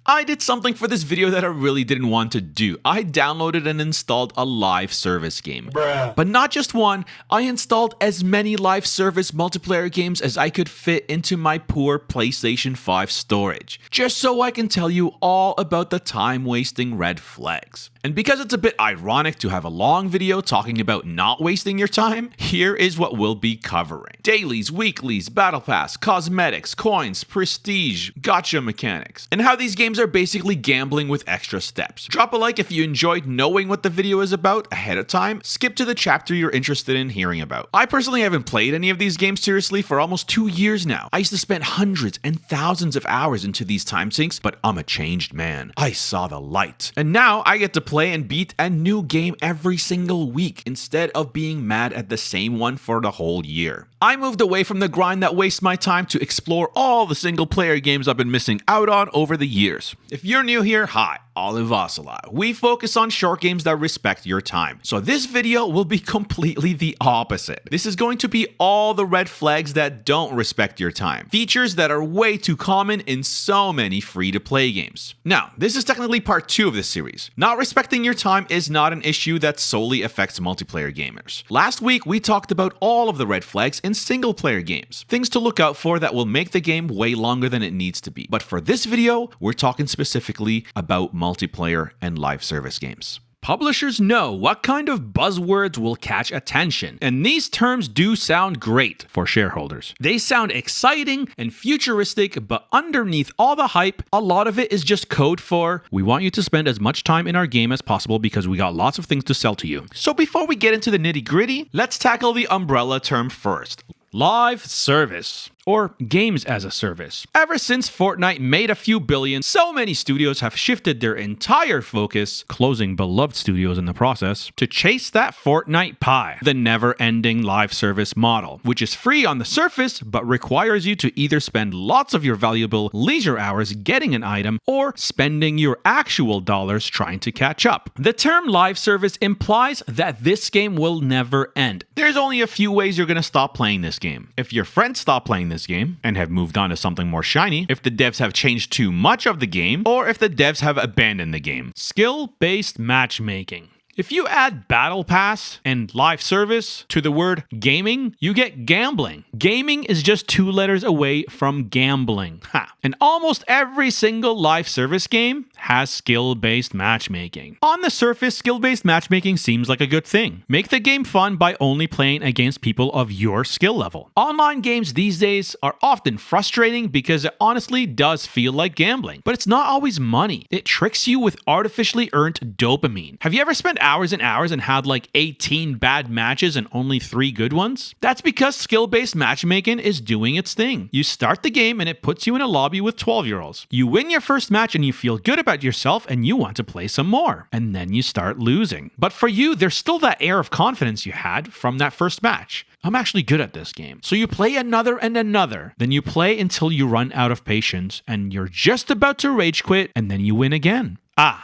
I did something for this video that I really didn't want to do. I downloaded and installed a live service game. But not just one, I installed as many live service multiplayer games as I could fit into my poor PlayStation 5 storage, just so I can tell you all about the time-wasting red flags. And because it's a bit ironic to have a long video talking about not wasting your time, here is what we'll be covering. Dailies, weeklies, battle pass, cosmetics, coins, prestige, gacha mechanics, and how these games are basically gambling with extra steps. Drop a like if you enjoyed knowing what the video is about ahead of time. Skip to the chapter you're interested in hearing about. I personally haven't played any of these games seriously for almost 2 years now. I used to spend hundreds and thousands of hours into these time sinks, but I'm a changed man. I saw the light. And now I get to play and beat a new game every single week instead of being mad at the same one for the whole year. I moved away from the grind that wastes my time to explore all the single player games I've been missing out on over the years. If you're new here, hi, Olive Ocelot. We focus on short games that respect your time. So this video will be completely the opposite. This is going to be all the red flags that don't respect your time. Features that are way too common in so many free-to-play games. Now, this is technically part 2 of this series. Not respecting your time is not an issue that solely affects multiplayer gamers. Last week, we talked about all of the red flags in single-player games. Things to look out for that will make the game way longer than it needs to be. But for this video, we're talking specifically about multiplayer and live service games. Publishers know what kind of buzzwords will catch attention, and these terms do sound great for shareholders. They sound exciting and futuristic, but underneath all the hype, a lot of it is just code for, we want you to spend as much time in our game as possible because we got lots of things to sell to you. So before we get into the nitty-gritty, let's tackle the umbrella term first. Live service, or games as a service. Ever since Fortnite made a few billion, so many studios have shifted their entire focus, closing beloved studios in the process, to chase that Fortnite pie, the never-ending live service model, which is free on the surface, but requires you to either spend lots of your valuable leisure hours getting an item, or spending your actual dollars trying to catch up. The term live service implies that this game will never end. There's only a few ways you're gonna stop playing this game. If your friends stop playing this game and have moved on to something more shiny, if the devs have changed too much of the game, or if the devs have abandoned the game. Skill-based matchmaking. If you add Battle Pass and live service to the word gaming, you get gambling. Gaming is just 2 letters away from gambling. And almost every single live service game has skill-based matchmaking. On the surface, skill-based matchmaking seems like a good thing. Make the game fun by only playing against people of your skill level. Online games these days are often frustrating because it honestly does feel like gambling. But it's not always money. It tricks you with artificially earned dopamine. Have you ever spent hours and hours and had like 18 bad matches and only 3 good ones? That's because skill-based matchmaking is doing its thing. You start the game and it puts you in a lobby with 12-year-olds. You win your first match and you feel good about yourself and you want to play some more. And then you start losing. But for you, there's still that air of confidence you had from that first match. I'm actually good at this game. So you play another and another. Then you play until you run out of patience and you're just about to rage quit and then you win again.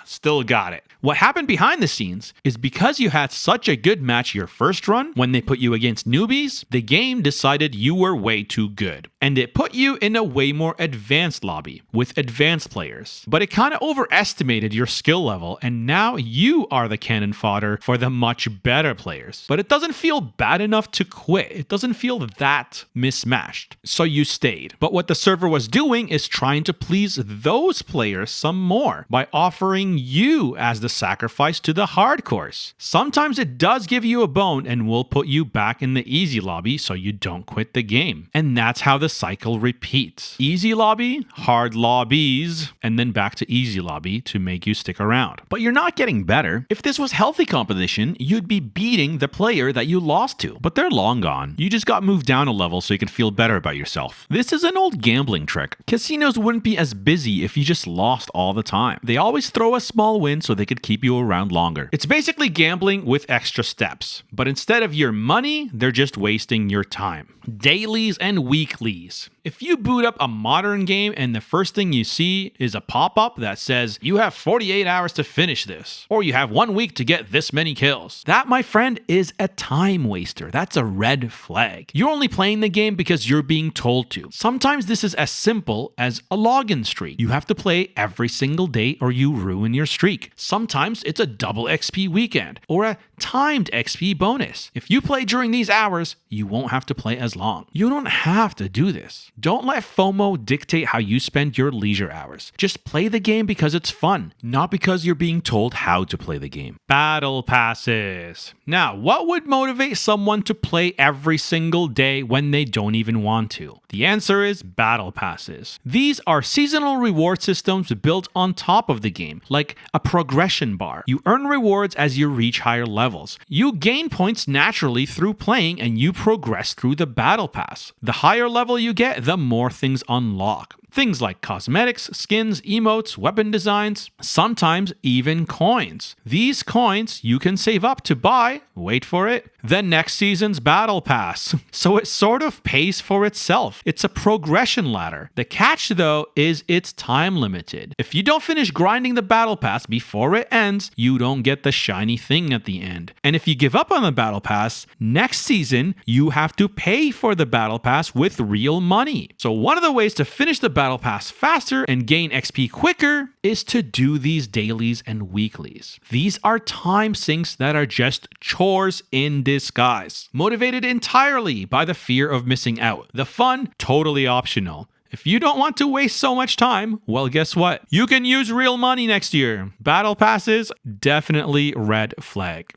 Still got it. What happened behind the scenes is because you had such a good match your first run, when they put you against newbies, the game decided you were way too good. And it put you in a way more advanced lobby with advanced players. But it kind of overestimated your skill level, and now you are the cannon fodder for the much better players. But it doesn't feel bad enough to quit. It doesn't feel that mismatched. So you stayed. But what the server was doing is trying to please those players some more by offering you as the sacrifice to the hardcores. Sometimes it does give you a bone and will put you back in the easy lobby so you don't quit the game. And that's how the cycle repeats. Easy lobby, hard lobbies, and then back to easy lobby to make you stick around. But you're not getting better. If this was healthy competition, you'd be beating the player that you lost to. But they're long gone. You just got moved down a level so you can feel better about yourself. This is an old gambling trick. Casinos wouldn't be as busy if you just lost all the time. They always throw a small win so they could keep you around longer. It's basically gambling with extra steps. But instead of your money, they're just wasting your time. Dailies and weeklies. If you boot up a modern game and the first thing you see is a pop-up that says, you have 48 hours to finish this, or you have 1 week to get this many kills, that, my friend, is a time waster. That's a red flag. You're only playing the game because you're being told to. Sometimes this is as simple as a login streak. You have to play every single day or you ruin your streak. Sometimes it's a double XP weekend or a timed XP bonus. If you play during these hours, you won't have to play as long. You don't have to do this. Don't let FOMO dictate how you spend your leisure hours. Just play the game because it's fun, not because you're being told how to play the game. Battle passes. Now, what would motivate someone to play every single day when they don't even want to? The answer is battle passes. These are seasonal reward systems built on top of the game, like a progression bar. You earn rewards as you reach higher levels. You gain points naturally through playing and you progress through the battle pass. The higher level you get, the more things unlock. Things like cosmetics, skins, emotes, weapon designs, sometimes even coins. These coins you can save up to buy, wait for it, the next season's battle pass. So it sort of pays for itself. It's a progression ladder. The catch though is it's time limited. If you don't finish grinding the battle pass before it ends, you don't get the shiny thing at the end. And if you give up on the battle pass, next season you have to pay for the battle pass with real money. So one of the ways to finish the battle pass faster and gain XP quicker is to do these dailies and weeklies. These are time sinks that are just chores in disguise, motivated entirely by the fear of missing out. The fun, totally optional. If you don't want to waste so much time, well, guess what? You can use real money next year. Battle passes, definitely red flag.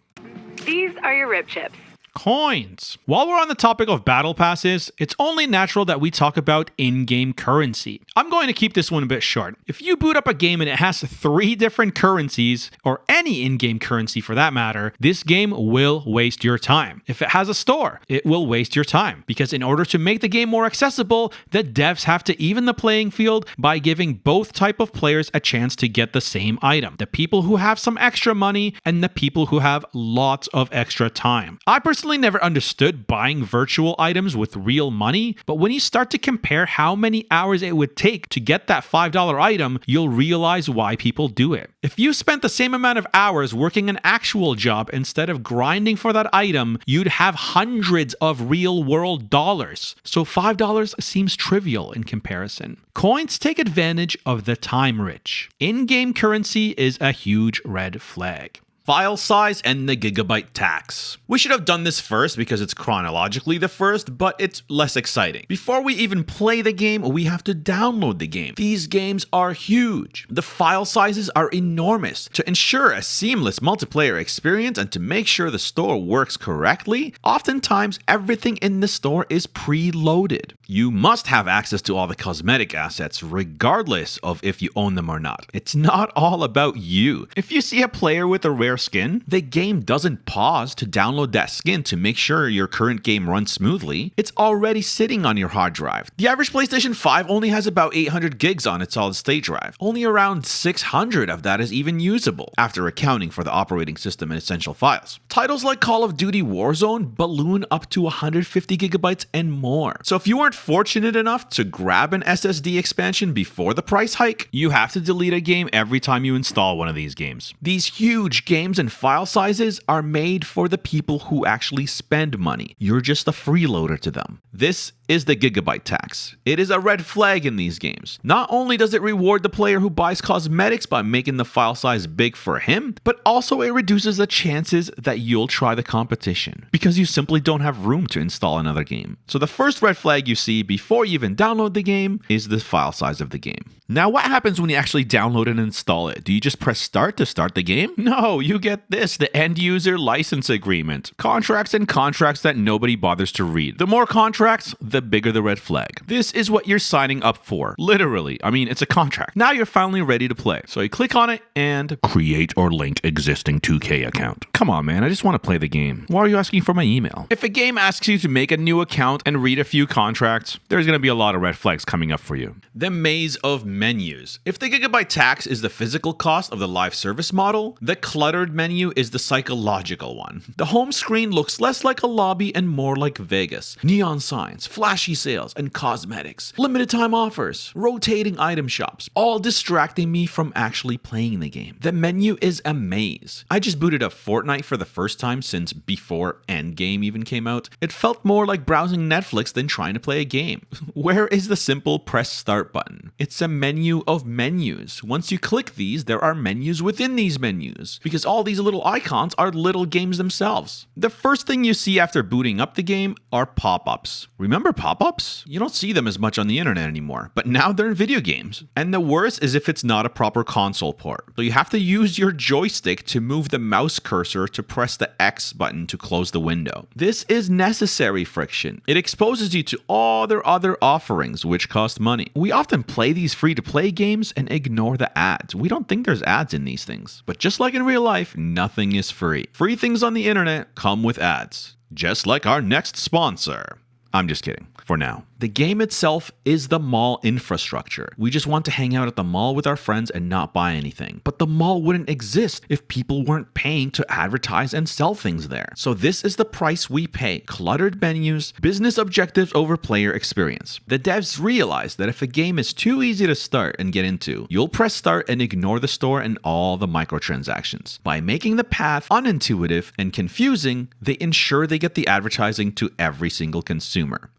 These are your rib chips. Coins. While we're on the topic of battle passes, it's only natural that we talk about in-game currency. I'm going to keep this one a bit short. If you boot up a game and it has 3 different currencies, or any in-game currency for that matter, this game will waste your time. If it has a store, it will waste your time. Because in order to make the game more accessible, the devs have to even the playing field by giving both type of players a chance to get the same item. The people who have some extra money and the people who have lots of extra time. I personally never understood buying virtual items with real money, but when you start to compare how many hours it would take to get that $5 item, you'll realize why people do it. If you spent the same amount of hours working an actual job instead of grinding for that item, you'd have hundreds of real-world dollars. So $5 seems trivial in comparison. Coins take advantage of the time rich. In-game currency is a huge red flag. File size and the Gigabyte tax. We should have done this first because it's chronologically the first, but it's less exciting. Before we even play the game, we have to download the game. These games are huge. The file sizes are enormous. To ensure a seamless multiplayer experience and to make sure the store works correctly, oftentimes everything in the store is preloaded. You must have access to all the cosmetic assets regardless of if you own them or not. It's not all about you. If you see a player with a rare skin, the game doesn't pause to download that skin to make sure your current game runs smoothly. It's already sitting on your hard drive. The average PlayStation 5 only has about 800 gigs on its solid state drive. Only around 600 of that is even usable, after accounting for the operating system and essential files. Titles like Call of Duty Warzone balloon up to 150 gigabytes and more. So if you weren't fortunate enough to grab an SSD expansion before the price hike, you have to delete a game every time you install one of these games. These huge games and file sizes are made for the people who actually spend money. You're just a freeloader to them. This is the Gigabyte tax. It is a red flag in these games. Not only does it reward the player who buys cosmetics by making the file size big for him, but also it reduces the chances that you'll try the competition because you simply don't have room to install another game. So the first red flag you see before you even download the game is the file size of the game. Now, what happens when you actually download and install it? Do you just press start to start the game? No, you get this, the end user license agreement. Contracts and contracts that nobody bothers to read. The more contracts, the bigger the red flag. This is what you're signing up for. Literally. I mean, it's a contract. Now you're finally ready to play. So you click on it and create or link existing 2K account. Come on, man. I just want to play the game. Why are you asking for my email? If a game asks you to make a new account and read a few contracts, fact, there's going to be a lot of red flags coming up for you. The maze of menus. If the Gigabyte tax is the physical cost of the live service model, the cluttered menu is the psychological one. The home screen looks less like a lobby and more like Vegas. Neon signs, flashy sales, and cosmetics. Limited time offers, rotating item shops, all distracting me from actually playing the game. The menu is a maze. I just booted up Fortnite for the first time since before Endgame even came out. It felt more like browsing Netflix than trying to play a game. Where is the simple press start button? It's a menu of menus. Once you click these, there are menus within these menus, because all these little icons are little games themselves. The first thing you see after booting up the game are pop-ups. Remember pop-ups? You don't see them as much on the internet anymore, but now they're in video games. And the worst is if it's not a proper console port. So you have to use your joystick to move the mouse cursor to press the X button to close the window. This is necessary friction. It exposes you to all their other offerings, which cost money. We often play these free-to-play games and ignore the ads. We don't think there's ads in these things. But just like in real life, nothing is free. Free things on the internet come with ads. Just like our next sponsor. I'm just kidding. For now. The game itself is the mall infrastructure. We just want to hang out at the mall with our friends and not buy anything. But the mall wouldn't exist if people weren't paying to advertise and sell things there. So this is the price we pay. Cluttered menus, business objectives over player experience. The devs realize that if a game is too easy to start and get into, you'll press start and ignore the store and all the microtransactions. By making the path unintuitive and confusing, they ensure they get the advertising to every single consumer.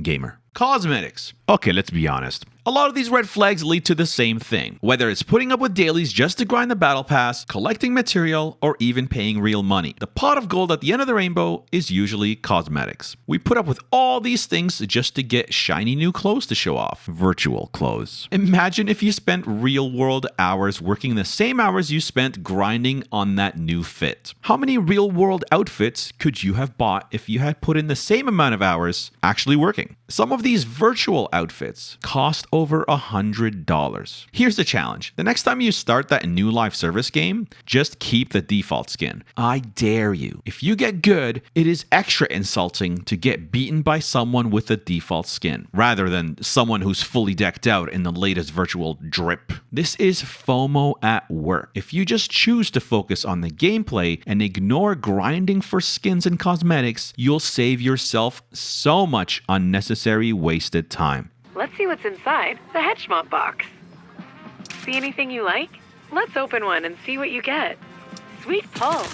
Gamer. Cosmetics. Okay, let's be honest. A lot of these red flags lead to the same thing, whether it's putting up with dailies just to grind the battle pass, collecting material, or even paying real money. The pot of gold at the end of the rainbow is usually cosmetics. We put up with all these things just to get shiny new clothes to show off. Virtual clothes. Imagine if you spent real-world hours working the same hours you spent grinding on that new fit. How many real-world outfits could you have bought if you had put in the same amount of hours actually working? Some of these virtual outfits cost over $100. Here's the challenge. The next time you start that new live service game, just keep the default skin. I dare you. If you get good, it is extra insulting to get beaten by someone with a default skin, rather than someone who's fully decked out in the latest virtual drip. This is FOMO at work. If you just choose to focus on the gameplay and ignore grinding for skins and cosmetics, you'll save yourself so much unnecessary wasted time. Let's see what's inside the Hedgemont box. See anything you like? Let's open one and see what you get. Sweet pull.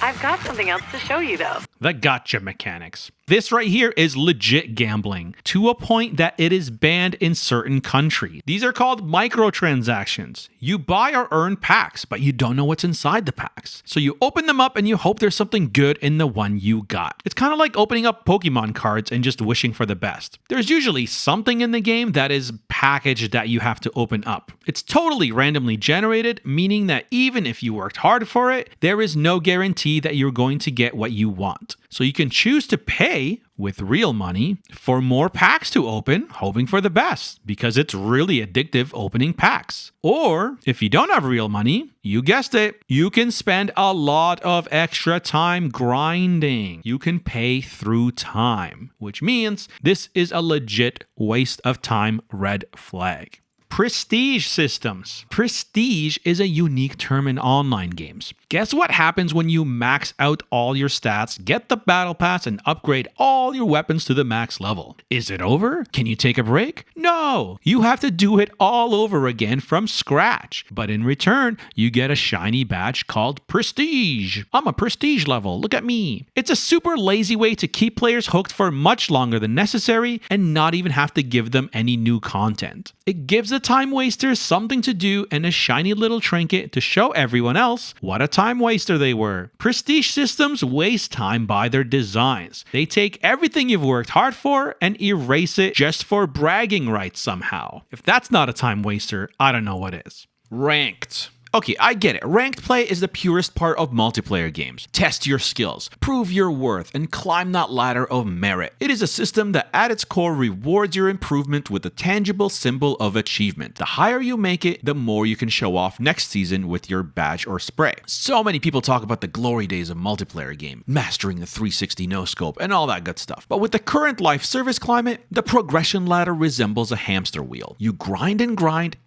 I've got something else to show you, though. The gacha mechanics. This right here is legit gambling, to a point that it is banned in certain countries. These are called microtransactions. You buy or earn packs, but you don't know what's inside the packs. So you open them up and you hope there's something good in the one you got. It's kind of like opening up Pokemon cards and just wishing for the best. There's usually something in the game that is packaged that you have to open up. It's totally randomly generated, meaning that even if you worked hard for it, there is no guarantee that you're going to get what you want. So you can choose to pay with real money for more packs to open, hoping for the best, because it's really addictive opening packs. Or if you don't have real money, you guessed it, you can spend a lot of extra time grinding. You can pay through time, which means this is a legit waste of time red flag. Prestige systems. Prestige is a unique term in online games. Guess what happens when you max out all your stats, get the battle pass, and upgrade all your weapons to the max level? Is it over? Can you take a break? No! You have to do it all over again from scratch. But in return, you get a shiny badge called Prestige. I'm a Prestige level, look at me. It's a super lazy way to keep players hooked for much longer than necessary and not even have to give them any new content. It gives the time wasters something to do and a shiny little trinket to show everyone else what a time waster they were. Prestige systems waste time by their designs. They take everything you've worked hard for and erase it just for bragging rights somehow. If that's not a time waster, I don't know what is. Ranked. Okay, I get it. Ranked play is the purest part of multiplayer games. Test your skills, prove your worth, and climb that ladder of merit. It is a system that at its core rewards your improvement with a tangible symbol of achievement. The higher you make it, the more you can show off next season with your badge or spray. So many people talk about the glory days of multiplayer game, mastering the 360 no-scope and all that good stuff. But with the current life service climate, the progression ladder resembles a hamster wheel. You grind,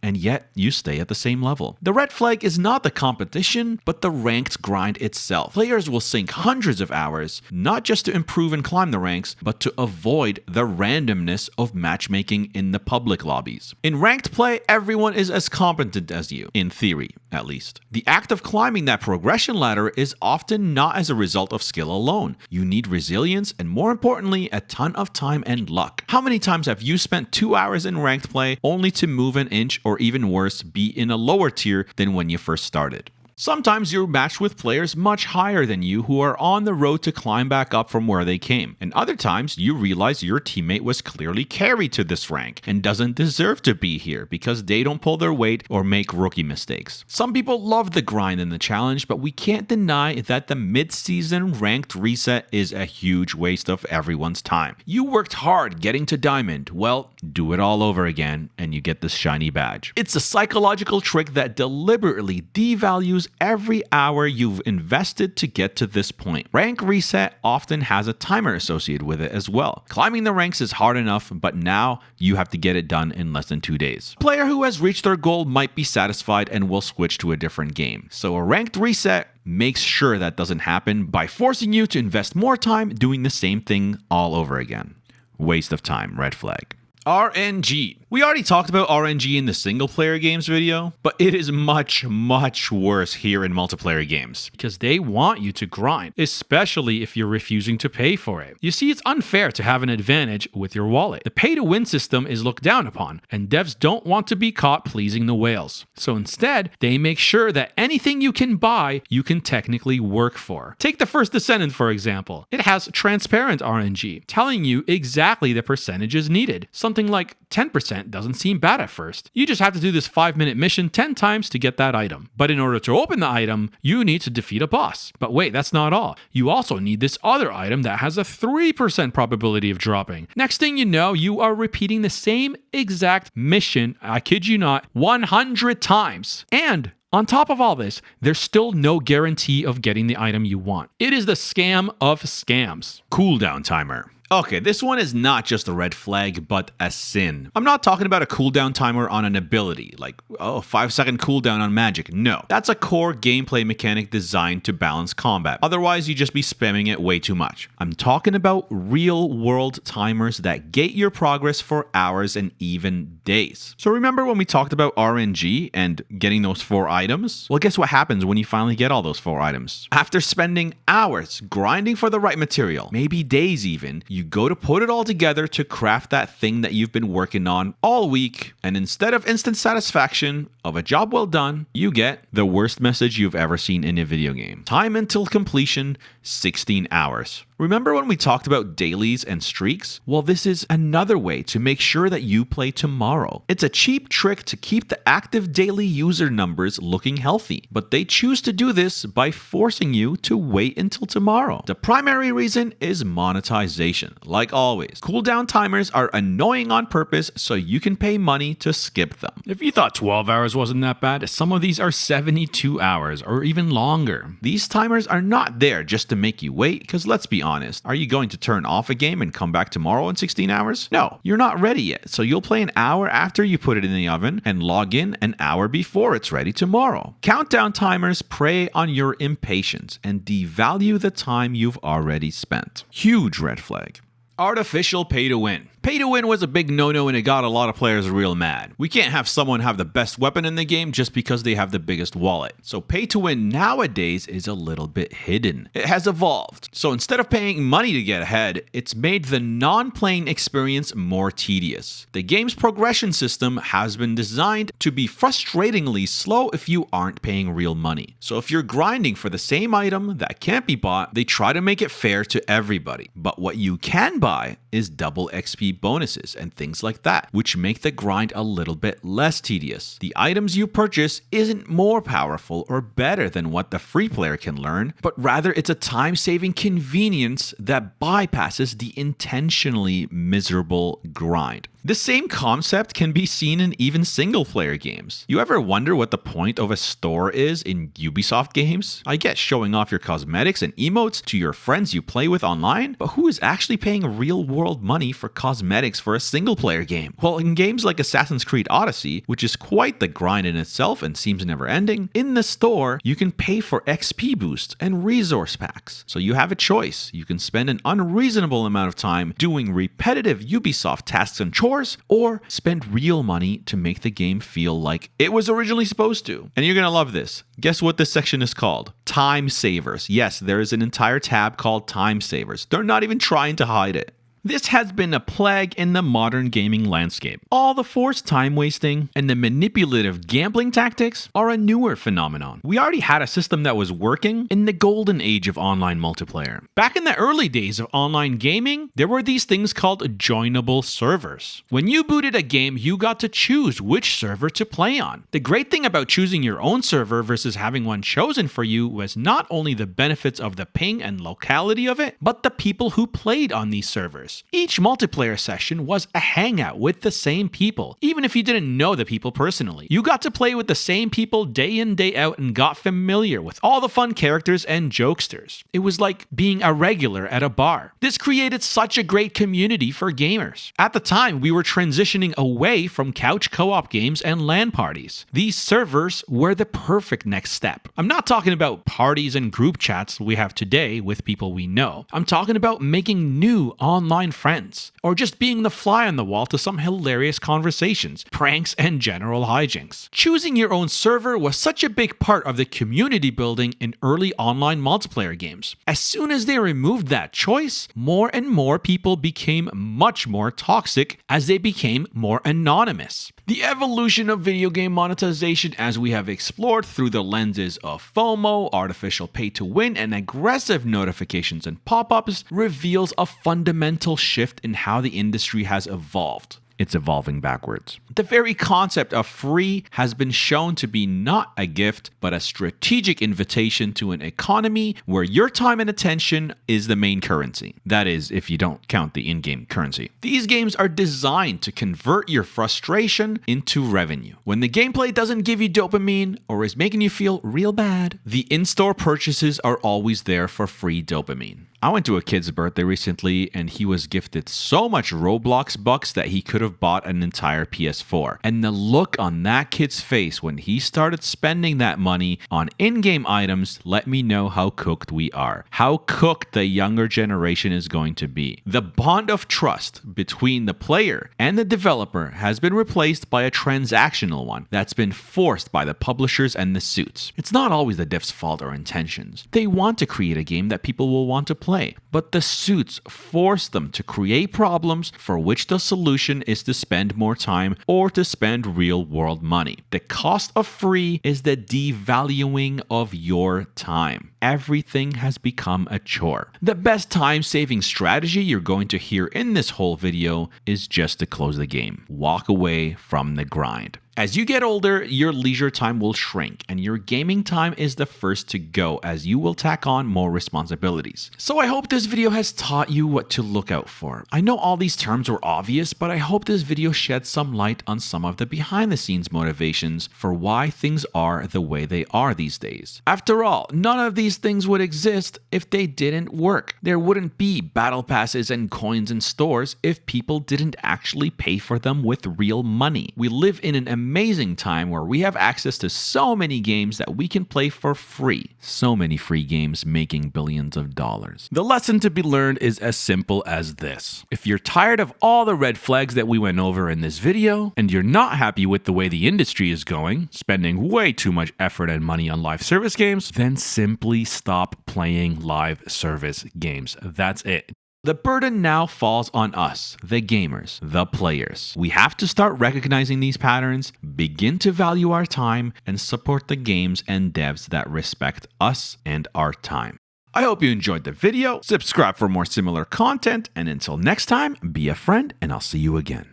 and yet you stay at the same level. The red flag is not the competition, but the ranked grind itself. Players will sink hundreds of hours, not just to improve and climb the ranks, but to avoid the randomness of matchmaking in the public lobbies. In ranked play, everyone is as competent as you, in theory, at least. The act of climbing that progression ladder is often not as a result of skill alone. You need resilience and, more importantly, a ton of time and luck. How many times have you spent 2 hours in ranked play only to move an inch, or even worse, be in a lower tier than when you first started? Sometimes you're matched with players much higher than you who are on the road to climb back up from where they came. And other times you realize your teammate was clearly carried to this rank and doesn't deserve to be here because they don't pull their weight or make rookie mistakes. Some people love the grind and the challenge, but we can't deny that the mid-season ranked reset is a huge waste of everyone's time. You worked hard getting to Diamond. Well, do it all over again and you get this shiny badge. It's a psychological trick that deliberately devalues every hour you've invested to get to this point. Rank reset often has a timer associated with it as well. Climbing the ranks is hard enough, but now you have to get it done in less than 2 days. A player who has reached their goal might be satisfied and will switch to a different game. So a ranked reset makes sure that doesn't happen by forcing you to invest more time doing the same thing all over again. Waste of time, red flag. RNG. We already talked about RNG in the single player games video, but it is much, much worse here in multiplayer games. Because they want you to grind, especially if you're refusing to pay for it. You see, it's unfair to have an advantage with your wallet. The pay-to-win system is looked down upon, and devs don't want to be caught pleasing the whales. So instead, they make sure that anything you can buy, you can technically work for. Take the First Descendant, for example. It has transparent RNG, telling you exactly the percentages needed. Something like 10% doesn't seem bad at first. You just have to do this 5-minute mission 10 times to get that item. But in order to open the item, you need to defeat a boss. But wait, that's not all. You also need this other item that has a 3% probability of dropping. Next thing you know, you are repeating the same exact mission, I kid you not, 100 times. And on top of all this, there's still no guarantee of getting the item you want. It is the scam of scams. Cooldown timer. Okay, this one is not just a red flag, but a sin. I'm not talking about a cooldown timer on an ability, like, 5-second cooldown on magic. No, that's a core gameplay mechanic designed to balance combat. Otherwise, you'd just be spamming it way too much. I'm talking about real-world timers that gate your progress for hours and even days. So remember when we talked about RNG and getting those 4 items? Well, guess what happens when you finally get all those 4 items? After spending hours grinding for the right material, maybe days even, you go to put it all together to craft that thing that you've been working on all week, and instead of instant satisfaction of a job well done, you get the worst message you've ever seen in a video game. Time until completion, 16 hours. Remember when we talked about dailies and streaks? Well, this is another way to make sure that you play tomorrow. It's a cheap trick to keep the active daily user numbers looking healthy, but they choose to do this by forcing you to wait until tomorrow. The primary reason is monetization. Like always, cooldown timers are annoying on purpose so you can pay money to skip them. If you thought 12 hours wasn't that bad, some of these are 72 hours or even longer. These timers are not there just to make you wait, because let's be honest, are you going to turn off a game and come back tomorrow in 16 hours? No, you're not ready yet, so you'll play an hour after you put it in the oven and log in an hour before it's ready tomorrow. Countdown timers prey on your impatience and devalue the time you've already spent. Huge red flag. Artificial pay to win. Pay to win was a big no-no and it got a lot of players real mad. We can't have someone have the best weapon in the game just because they have the biggest wallet. So pay to win nowadays is a little bit hidden. It has evolved. So instead of paying money to get ahead, it's made the non-playing experience more tedious. The game's progression system has been designed to be frustratingly slow if you aren't paying real money. So if you're grinding for the same item that can't be bought, they try to make it fair to everybody. But what you can buy is double XP daily bonuses and things like that, which make the grind a little bit less tedious. The items you purchase isn't more powerful or better than what the free player can learn, but rather it's a time-saving convenience that bypasses the intentionally miserable grind. The same concept can be seen in even single-player games. You ever wonder what the point of a store is in Ubisoft games? I get showing off your cosmetics and emotes to your friends you play with online, but who is actually paying real-world money for cosmetics for a single-player game? Well, in games like Assassin's Creed Odyssey, which is quite the grind in itself and seems never-ending, in the store, you can pay for XP boosts and resource packs. So you have a choice. You can spend an unreasonable amount of time doing repetitive Ubisoft tasks and chores, or spend real money to make the game feel like it was originally supposed to. And you're gonna love this. Guess what this section is called? Time Savers. Yes, there is an entire tab called Time Savers. They're not even trying to hide it. This has been a plague in the modern gaming landscape. All the forced time wasting and the manipulative gambling tactics are a newer phenomenon. We already had a system that was working in the golden age of online multiplayer. Back in the early days of online gaming, there were these things called joinable servers. When you booted a game, you got to choose which server to play on. The great thing about choosing your own server versus having one chosen for you was not only the benefits of the ping and locality of it, but the people who played on these servers. Each multiplayer session was a hangout with the same people, even if you didn't know the people personally. You got to play with the same people day in, day out, and got familiar with all the fun characters and jokesters. It was like being a regular at a bar. This created such a great community for gamers. At the time, we were transitioning away from couch co-op games and LAN parties. These servers were the perfect next step. I'm not talking about parties and group chats we have today with people we know. I'm talking about making new online friends, or just being the fly on the wall to some hilarious conversations, pranks, and general hijinks. Choosing your own server was such a big part of the community building in early online multiplayer games. As soon as they removed that choice, more and more people became much more toxic as they became more anonymous. The evolution of video game monetization, as we have explored through the lenses of FOMO, artificial pay-to-win, and aggressive notifications and pop-ups, reveals a fundamental shift in how the industry has evolved. It's evolving backwards. The very concept of free has been shown to be not a gift, but a strategic invitation to an economy where your time and attention is the main currency. That is, if you don't count the in-game currency. These games are designed to convert your frustration into revenue. When the gameplay doesn't give you dopamine or is making you feel real bad, the in-store purchases are always there for free dopamine. I went to a kid's birthday recently and he was gifted so much Roblox bucks that he could have bought an entire PS4. And the look on that kid's face when he started spending that money on in-game items let me know how cooked we are. How cooked the younger generation is going to be. The bond of trust between the player and the developer has been replaced by a transactional one that's been forced by the publishers and the suits. It's not always the devs' fault or intentions. They want to create a game that people will want to play. But the suits force them to create problems for which the solution is to spend more time or to spend real-world money. The cost of free is the devaluing of your time. Everything has become a chore. The best time-saving strategy you're going to hear in this whole video is just to close the game. Walk away from the grind. As you get older, your leisure time will shrink and your gaming time is the first to go as you will tack on more responsibilities. So I hope this video has taught you what to look out for. I know all these terms were obvious, but I hope this video sheds some light on some of the behind the scenes motivations for why things are the way they are these days. After all, none of these things would exist if they didn't work. There wouldn't be battle passes and coins in stores if people didn't actually pay for them with real money. We live in an amazing time where we have access to so many games that we can play for free. So many free games making billions of dollars. The lesson to be learned is as simple as this. If you're tired of all the red flags that we went over in this video, and you're not happy with the way the industry is going, spending way too much effort and money on live service games, then simply stop playing live service games. That's it. The burden now falls on us, the gamers, the players. We have to start recognizing these patterns, begin to value our time, and support the games and devs that respect us and our time. I hope you enjoyed the video. Subscribe for more similar content, and until next time, be a friend, and I'll see you again.